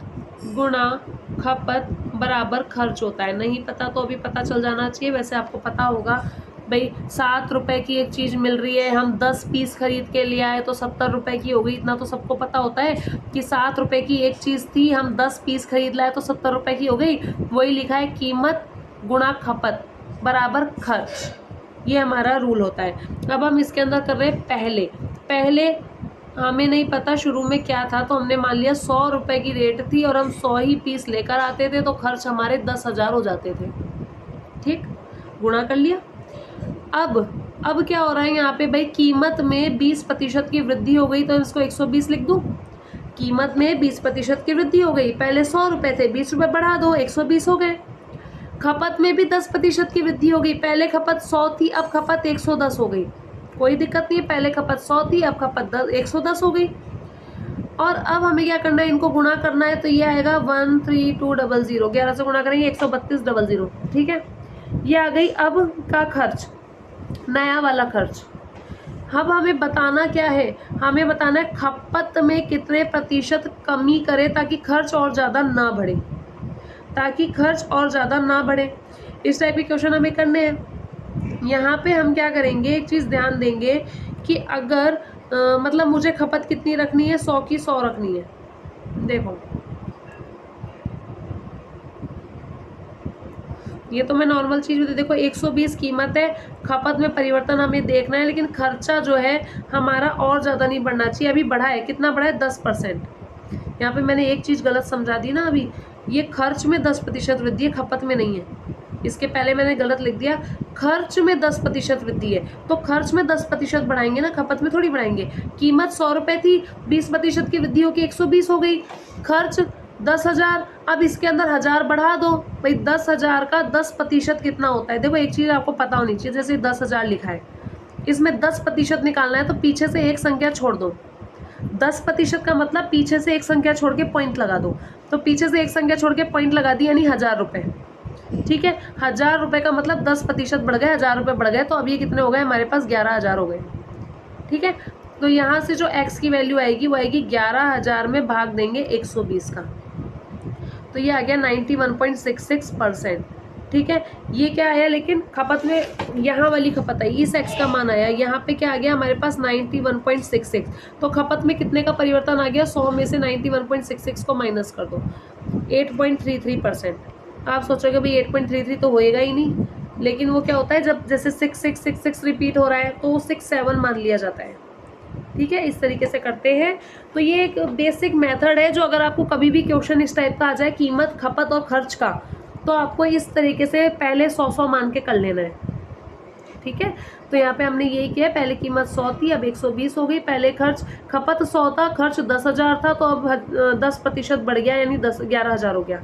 गुणा खपत बराबर खर्च होता है। नहीं पता तो अभी पता चल जाना चाहिए, वैसे आपको पता होगा भाई 7 रुपए की एक चीज मिल रही है, हम 10 पीस खरीद के ले आए तो 70 रुपए की हो गई। इतना तो सबको पता होता है कि 7 रुपए की एक चीज थी, हम 10 पीस खरीद लाए तो 70 रुपए की हो गई। वही लिखा है कीमत गुणा खपत बराबर खर्च, ये हमारा रूल होता है। अब हम इसके अंदर कर रहे हैं पहले हमें नहीं पता शुरू में क्या था, तो हमने मान लिया 100 रुपए की रेट थी और हम 100 ही पीस लेकर आते थे, तो खर्च हमारे 10,000 हो जाते थे। ठीक, गुणा कर लिया। अब क्या हो रहा है यहाँ पे भाई, कीमत में 20% की वृद्धि हो गई, तो इसको 120 लिख दूं। कीमत में 20% की वृद्धि हो गई, पहले 100 रुपए थे, 20 रुपए बढ़ा दो, 120 हो गए। खपत में भी 10% की वृद्धि हो गई, पहले खपत 100 थी, अब खपत 110 हो गई। कोई दिक्कत नहीं है, पहले खपत 100 थी, अब खपत 110 हो गई। और अब हमें क्या करना है, इनको गुणा करना है, तो ये आएगा 13200, 11 से गुणा करेंगे 13200। ठीक है, ये आ गई अब का खर्च, नया वाला खर्च। अब हमें बताना क्या है, हमें बताना है खपत में कितने प्रतिशत कमी करें ताकि खर्च और ज़्यादा ना बढ़े, इस टाइप के क्वेश्चन हमें करने हैं। यहाँ पे हम क्या करेंगे, एक चीज़ ध्यान देंगे कि अगर मतलब मुझे खपत कितनी रखनी है, 100 की 100 रखनी है। देखो ये तो मैं नॉर्मल चीज़ में, देखो 120 कीमत है, खपत में परिवर्तन हमें देखना है, लेकिन खर्चा जो है हमारा और ज़्यादा नहीं बढ़ना चाहिए। अभी बढ़ा है, कितना बढ़ा है, 10%। यहाँ पे मैंने एक चीज़ गलत समझा दी ना, अभी ये खर्च में 10% वृद्धि है, खपत में नहीं है। इसके पहले मैंने गलत लिख दिया, खर्च में 10% वृद्धि है, तो खर्च में 10% बढ़ाएंगे ना, खपत में थोड़ी बढ़ाएंगे। कीमत 100 रुपए थी, 20% की वृद्धि होकर 120 हो गई, खर्च 10,000, अब इसके अंदर 1000 बढ़ा दो भाई। 10,000 का 10% कितना होता है? देखो एक चीज़ आपको पता होनी चाहिए, जैसे 10,000 लिखा है, इसमें 10% निकालना है, तो पीछे से एक संख्या छोड़ दो। 10% का मतलब पीछे से एक संख्या छोड़ के पॉइंट लगा दो, तो पीछे से एक संख्या छोड़ के पॉइंट लगा दी, यानी 1000 रुपये। ठीक है, 1000 रुपये का मतलब 10% बढ़ गए, 1000 रुपये बढ़ गए, तो अब ये कितने हो गए हमारे पास, 11,000 हो गए। ठीक है, तो यहाँ से जो x की वैल्यू आएगी वो आएगी 11,000 में भाग देंगे 120 का, तो ये आ गया 91.66%। ठीक है, ये क्या आया, लेकिन खपत में यहाँ वाली खपत आई, इस x का मान आया, यहाँ पे क्या आ गया हमारे पास 91.66, तो खपत में कितने का परिवर्तन आ गया, 100 में से 91.66 को माइनस कर दो, 8.33%। आप सोचोगे भाई 8.33 तो होएगा ही नहीं, लेकिन वो क्या होता है, जब जैसे 6666 रिपीट हो रहा है तो 67 मान लिया जाता है। ठीक है, इस तरीके से करते हैं। तो ये एक बेसिक मेथड है, जो अगर आपको कभी भी क्वेश्चन इस टाइप का आ जाए, कीमत खपत और खर्च का, तो आपको इस तरीके से पहले 100 मान के कर लेना है। ठीक है, तो यहाँ पे हमने यही किया, पहले कीमत 100 थी, अब 120 हो गई। पहले खर्च, खपत 100 था, खर्च 10,000 था, तो अब 10% बढ़ गया, यानी 11,000 हो गया।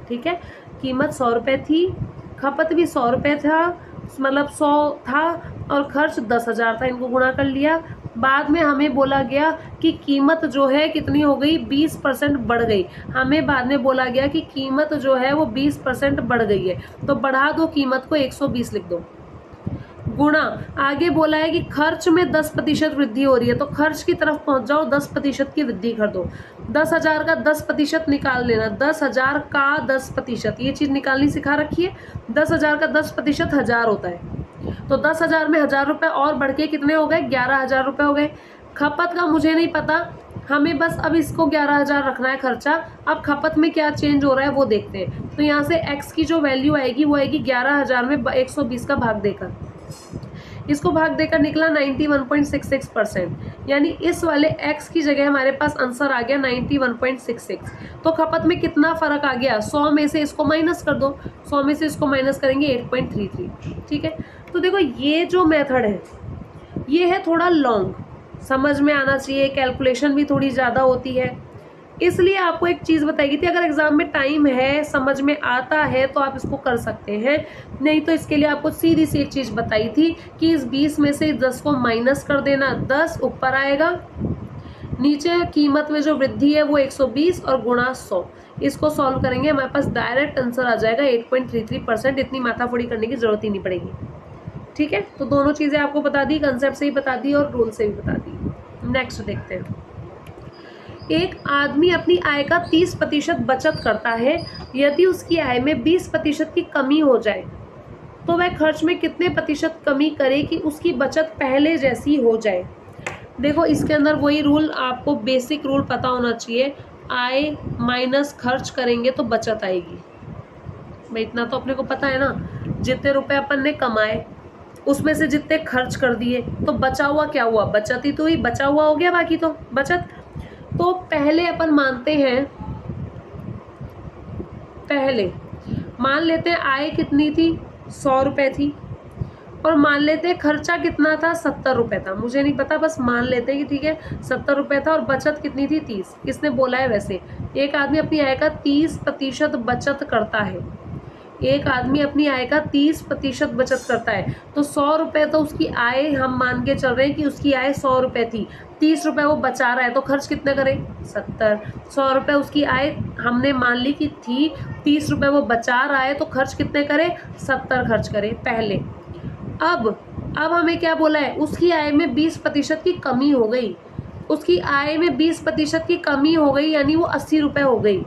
ठीक है, कीमत 100 रुपये थी, खपत भी 100 रुपये था, मतलब 100 था, और खर्च 10,000 था, इनको गुणा कर लिया। बाद में हमें बोला गया कि कीमत जो है कितनी हो गई, 20% बढ़ गई। हमें बाद में बोला गया कि कीमत जो है वो 20% बढ़ गई है, तो बढ़ा दो कीमत को, 120 लिख दो, गुणा आगे बोला है कि खर्च में 10% वृद्धि हो रही है, तो खर्च की तरफ पहुंच जाओ, 10% की वृद्धि कर दो। 10,000 का 10% निकाल लेना, 10,000 का 10%, ये चीज़ निकालनी सिखा रखी है। 10,000 का 10% 1000 होता है, तो 10,000 में 1000 रुपये और बढ़ के कितने हो गए, 11,000 रुपये हो गए। खपत का मुझे नहीं पता, हमें बस अब इसको 11,000 रखना है खर्चा। अब खपत में क्या चेंज हो रहा है वो देखते हैं। तो यहाँ से x की जो वैल्यू आएगी वो आएगी 11,000 में 120 का भाग देकर, इसको भाग देकर निकला 91.66%, यानी इस वाले x की जगह हमारे पास आंसर आ गया 91.66। तो खपत में कितना फर्क आ गया, 100 में से इसको माइनस कर दो, 100 में से इसको माइनस करेंगे 8.33। ठीक है, तो देखो ये जो मेथड है ये है थोड़ा लॉन्ग, समझ में आना चाहिए, कैलकुलेशन भी थोड़ी ज़्यादा होती है, इसलिए आपको एक चीज़ बताई थी, अगर एग्जाम में टाइम है, समझ में आता है तो आप इसको कर सकते हैं, नहीं तो इसके लिए आपको सीधी सी एक चीज़ बताई थी कि इस 20 में से 10 को माइनस कर देना, 10 ऊपर आएगा, नीचे कीमत में जो वृद्धि है वो 120 और गुणा 100, इसको सॉल्व करेंगे हमारे पास डायरेक्ट आंसर आ जाएगा 8.33%। इतनी माथाफोड़ी करने की जरूरत ही नहीं पड़ेगी। ठीक है, तो दोनों चीज़ें आपको बता दी, कंसेप्ट से ही बता दी और रूल से भी बता दी। नेक्स्ट देखते हैं, एक आदमी अपनी आय का 30% बचत करता है, यदि उसकी आय में 20% की कमी हो जाए तो वह खर्च में कितने प्रतिशत कमी करे कि उसकी बचत पहले जैसी हो जाए। देखो इसके अंदर वही रूल, आपको बेसिक रूल पता होना चाहिए, आय माइनस खर्च करेंगे तो बचत आएगी। भाई इतना तो अपने को पता है ना, जितने रुपए अपन ने कमाए उसमें से जितने खर्च कर दिए तो बचा हुआ क्या हुआ, बचत ही तो हुई, बचा हुआ हो गया बाकी तो बचत। तो पहले अपन मानते हैं, पहले मान लेते हैं आय कितनी थी, 100 रुपये थी, और मान लेते हैं खर्चा कितना था, 70 रुपये था, मुझे नहीं पता, बस मान लेते हैं कि ठीक है 70 रुपये था, और बचत कितनी थी, 30। किसने बोला है वैसे, एक आदमी अपनी आय का 30% बचत करता है, एक आदमी अपनी आय का 30% बचत करता है, तो 100 रुपये तो उसकी आय, हम मान के चल रहे हैं कि उसकी आय 100 रुपये थी, 30 रुपये वो बचा रहा है, तो खर्च कितने करे, 70। 100 रुपये उसकी आय हमने मान ली कि थी, 30 रुपये वो बचा रहा है, तो खर्च कितने करे, 70 खर्च करे पहले। अब हमें क्या बोला है, उसकी आय में 20% की कमी हो गई, उसकी आय में 20% की कमी हो गई, यानी वो 80 रुपये हो गई,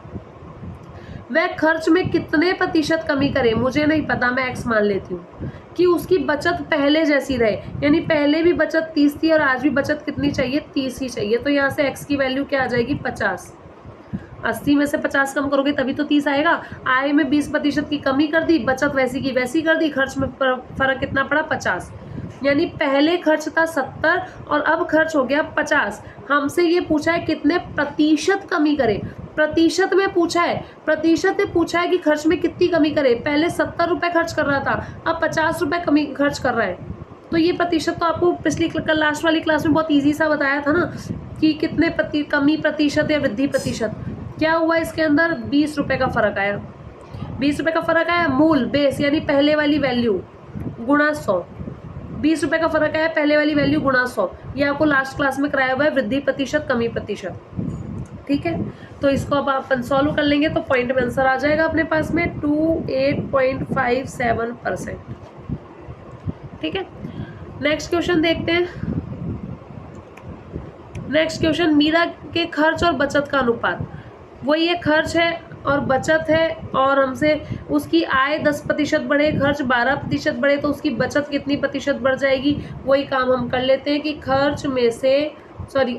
वह खर्च में कितने प्रतिशत कमी करे, मुझे नहीं पता, मैं एक्स मान लेती हूँ कि उसकी बचत पहले जैसी रहे, यानी पहले भी बचत 30 थी और आज भी बचत कितनी चाहिए, 30 ही चाहिए, तो यहाँ से एक्स की वैल्यू क्या आ जाएगी, 50। 80 में से 50 कम करोगे तभी तो 30 आएगा। आय में 20% की कमी कर दी, बचत वैसी की वैसी कर दी, खर्च में फर्क कितना पड़ा, 50, यानी पहले खर्च था 70 और अब खर्च हो गया 50। हमसे ये पूछा है कितने प्रतिशत कमी करे, प्रतिशत में पूछा है, प्रतिशत में पूछा है कि खर्च में कितनी कमी करे, पहले 70 रुपये खर्च कर रहा था, अब 50 रुपये कमी खर्च कर रहा है, तो ये प्रतिशत तो आपको पिछली लास्ट वाली क्लास में बहुत ईजी सा बताया था ना कि कितने कमी प्रतिशत या वृद्धि प्रतिशत। क्या हुआ इसके अंदर, 20 रुपये का फर्क आया, 20 रुपये का फर्क आया, मूल बेस यानी पहले वाली वैल्यू गुणा 100, 20 रुपये का फर्क आया, पहले वाली वैल्यू गुणा 100, ये आपको लास्ट क्लास में कराया हुआ है, वृद्धि प्रतिशत कमी प्रतिशत। ठीक है, तो इसको अब अपन सॉल्व कर लेंगे तो पॉइंट में आंसर आ जाएगा अपने पास में 28.57%। ठीक है, नेक्स्ट क्वेश्चन देखते हैं। नेक्स्ट क्वेश्चन, मीरा के खर्च और बचत का अनुपात, वही ये खर्च है और बचत है, और हमसे उसकी आय 10% बढ़े, खर्च 12% बढ़े, तो उसकी बचत कितनी प्रतिशत बढ़ जाएगी, वही काम हम कर लेते हैं कि खर्च में से, सॉरी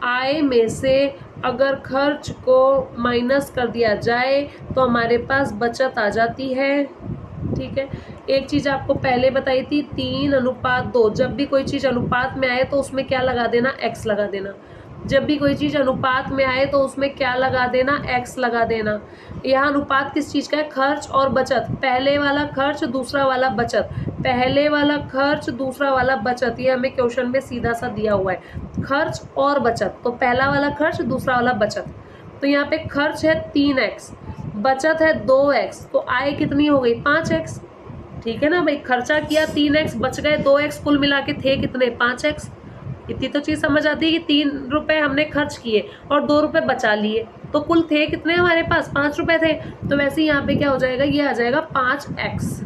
आय में से अगर खर्च को माइनस कर दिया जाए तो हमारे पास बचत आ जाती है। ठीक है, एक चीज़ आपको पहले बताई थी 3:2, जब भी कोई चीज़ अनुपात में आए तो उसमें क्या लगा देना, x लगा देना, जब भी कोई चीज़ अनुपात में आए तो उसमें क्या लगा देना, x लगा देना। यहाँ अनुपात किस चीज़ का है, खर्च और बचत, पहले वाला खर्च दूसरा वाला बचत, पहले वाला खर्च दूसरा वाला बचत, ये हमें क्वेश्चन में सीधा सा दिया हुआ है, खर्च और बचत, तो पहला वाला खर्च दूसरा वाला बचत, तो यहाँ पे खर्च है 3x, बचत है 2x, तो आय कितनी हो गई, 5x। ठीक है ना भाई, खर्चा किया 3x, बच गए 2x, कुल मिला के थे कितने, 5x। इतनी तो चीज़ समझ आती है कि 3 रुपये हमने खर्च किए और 2 रुपये बचा लिए, तो कुल थे कितने हमारे पास, 5 रुपये थे, तो वैसे ही यहाँ पे क्या हो जाएगा, ये आ जाएगा 5x।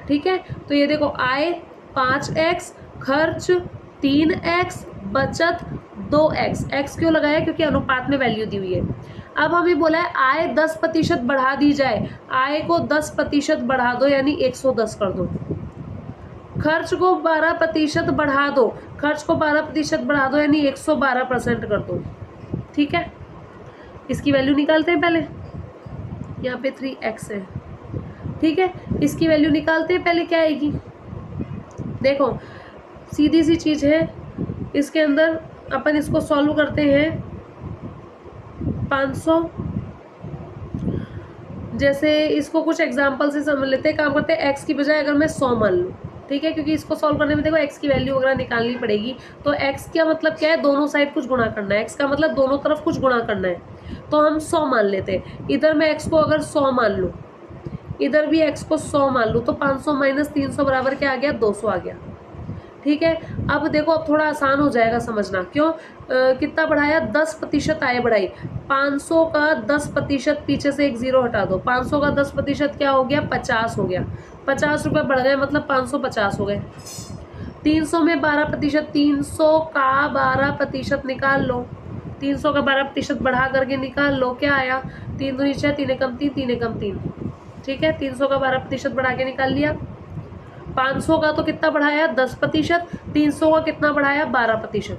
ठीक है, तो ये देखो आय 5x, खर्च 3x, बचत 2x, x क्यों लगाया, क्योंकि अनुपात में वैल्यू दी हुई है। अब हमें बोला है आय 10% बढ़ा दी जाए, आय को 10% बढ़ा दो यानी 110 कर दो, खर्च को 12% बढ़ा दो, खर्च को 12% बढ़ा दो यानी 112% कर दो। ठीक है, इसकी वैल्यू निकालते हैं पहले, यहाँ पे 3x है। ठीक है, इसकी वैल्यू निकालते हैं पहले, क्या आएगी, देखो सीधी सी चीज़ है, इसके अंदर अपन इसको सॉल्व करते हैं, 500 जैसे इसको कुछ एग्जाम्पल से समझ लेते हैं, काम करते हैं। एक्स की बजाय अगर मैं 100 मान लूँ, ठीक है, क्योंकि इसको सॉल्व करने में देखो एक्स की वैल्यू वगैरह निकालनी पड़ेगी। तो एक्स का मतलब क्या है, दोनों साइड कुछ गुणा करना है। एक्स का मतलब दोनों तरफ कुछ गुणा करना है, तो हम 100 मान लेते हैं। इधर मैं एक्स को अगर 100 मान लूँ, इधर भी एक्स को 100 मान लूँ, तो 500 माइनस 300 बराबर क्या आ गया, 200 आ गया। ठीक है, अब देखो अब थोड़ा आसान हो जाएगा समझना। क्यों, कितना बढ़ाया, 10% आय बढ़ाई। 500 का 10%, पीछे से एक जीरो हटा दो, 500 का 10% क्या हो गया, 50 हो गया। 50 रुपये बढ़ गए, मतलब 550 हो गए। 300 में 12%, 300 का 12% निकाल लो। 300 का 12% बढ़ा करके निकाल लो, क्या आया, 3 दूनी 6, 3 एकम 3, 3 एकम 3। ठीक है, 300 का 12% बढ़ा के निकाल लिया। 500 का तो कितना बढ़ाया, 10%। 300 का कितना बढ़ाया, 12%।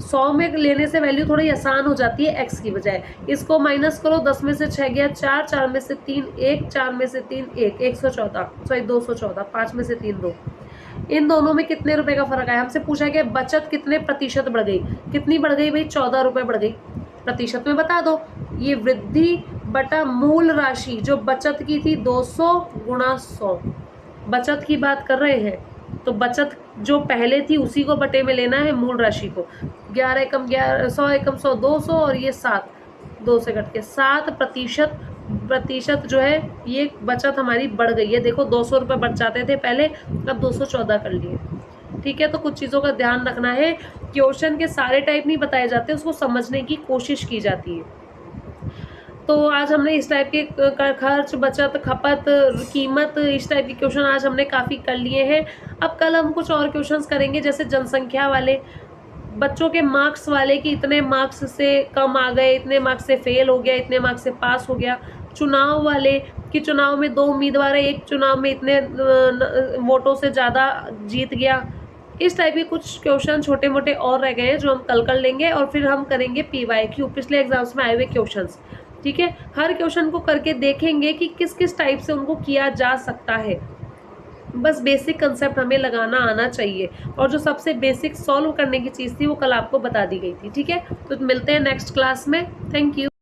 100 में लेने से वैल्यू थोड़ी आसान हो जाती है एक्स की बजाय। इसको माइनस करो, 10 में से 6 गया 4, 4 में से 3 1, 4 में से 3 1, 114, सॉरी 214, 5 में से 3 2। इन दोनों में कितने रुपए का फर्क आया, हमसे पूछा गया बचत कितने प्रतिशत बढ़ गई। कितनी बढ़ गई भाई, 14 रुपए बढ़ गई। प्रतिशत में बता दो, ये वृद्धि बटा मूल राशि जो बचत की थी 200 गुणा 100। बचत की बात कर रहे हैं, तो बचत जो पहले थी उसी को बटे में लेना है, मूल राशि को। 11 एकम 11, 100 एकम 100, 200, और ये 7, 2 से कट के 7% प्रतिशत जो है ये बचत हमारी बढ़ गई है। देखो 200 रुपये बच जाते थे पहले, अब 214 कर लिए। ठीक है, तो कुछ चीज़ों का ध्यान रखना है। क्वेश्चन के सारे टाइप नहीं बताए जाते, उसको समझने की कोशिश की जाती है। तो आज हमने इस टाइप के खर्च, बचत, खपत, कीमत, इस टाइप के क्वेश्चन आज हमने काफ़ी कर लिए हैं। अब कल हम कुछ और क्वेश्चंस करेंगे, जैसे जनसंख्या वाले, बच्चों के मार्क्स वाले कि इतने मार्क्स से कम आ गए, इतने मार्क्स से फेल हो गया, इतने मार्क्स से पास हो गया। चुनाव वाले कि चुनाव में 2 उम्मीदवार है, एक चुनाव में इतने वोटों से ज़्यादा जीत गया। इस टाइप के कुछ क्वेश्चन छोटे मोटे और रह गए हैं जो हम कल कर लेंगे, और फिर हम करेंगे PYQ, पिछले एग्जाम्स में आए हुए क्वेश्चंस। ठीक है, हर क्वेश्चन को करके देखेंगे कि किस किस टाइप से उनको किया जा सकता है। बस बेसिक कंसेप्ट हमें लगाना आना चाहिए, और जो सबसे बेसिक सॉल्व करने की चीज़ थी वो कल आपको बता दी गई थी। ठीक है, तो मिलते हैं नेक्स्ट क्लास में। Thank you.